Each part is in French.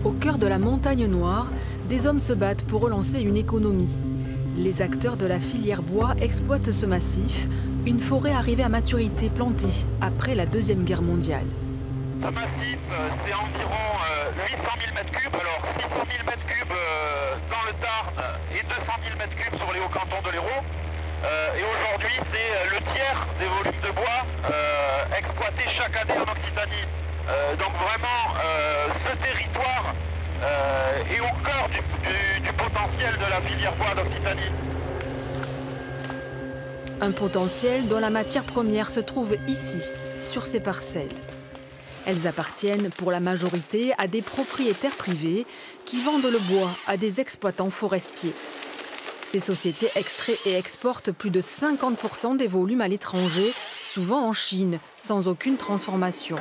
Au cœur de la montagne noire, des hommes se battent pour relancer une économie. Les acteurs de la filière bois exploitent ce massif, une forêt arrivée à maturité plantée après la Deuxième Guerre mondiale. Ce massif, c'est environ 800 000 m3, alors 600 000 m3 dans le Tarn et 200 000 m3 sur les hauts cantons de l'Hérault. Et aujourd'hui, c'est le tiers des volumes de bois exploités chaque année en Occitanie. Donc vraiment, ce territoire est au cœur du potentiel de la filière bois d'Occitanie. Un potentiel dont la matière première se trouve ici, sur ces parcelles. Elles appartiennent pour la majorité à des propriétaires privés qui vendent le bois à des exploitants forestiers. Ces sociétés extraient et exportent plus de 50% des volumes à l'étranger, souvent en Chine, sans aucune transformation.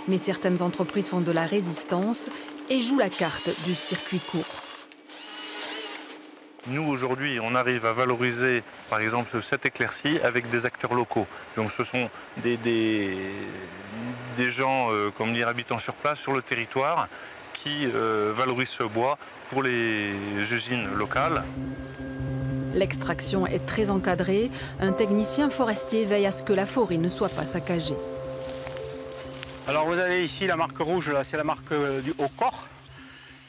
Mais certaines entreprises font de la résistance et jouent la carte du circuit court. Nous, aujourd'hui, on arrive à valoriser, par exemple, cette éclaircie avec des acteurs locaux. Donc, ce sont des gens, comme dire, habitant sur place, sur le territoire, qui valorisent ce bois pour les usines locales. L'extraction est très encadrée. Un technicien forestier veille à ce que la forêt ne soit pas saccagée. Alors, vous avez ici la marque rouge, c'est la marque du haut corps.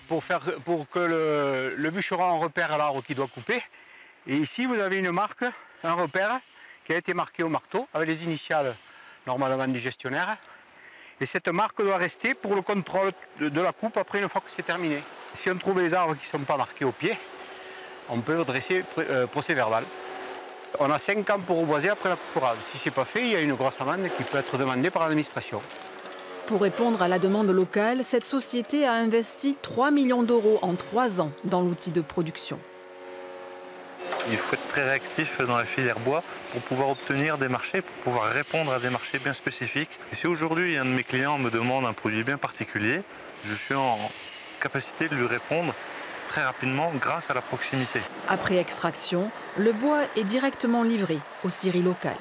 Pour que le bûcheron repère l'arbre qu'il doit couper. Et ici, vous avez une marque, un repère, qui a été marqué au marteau, avec les initiales normalement du gestionnaire. Et cette marque doit rester pour le contrôle de la coupe après une fois que c'est terminé. Si on trouve les arbres qui ne sont pas marqués au pied, on peut dresser procès verbal. On a 5 ans pour reboiser après la coupe rase. Si ce n'est pas fait, il y a une grosse amende qui peut être demandée par l'administration. Pour répondre à la demande locale, cette société a investi 3 millions d'euros en 3 ans dans l'outil de production. Il faut être très réactif dans la filière bois pour pouvoir obtenir des marchés, pour pouvoir répondre à des marchés bien spécifiques. Et si aujourd'hui un de mes clients me demande un produit bien particulier, je suis en capacité de lui répondre très rapidement grâce à la proximité. Après extraction, le bois est directement livré aux scieries locales.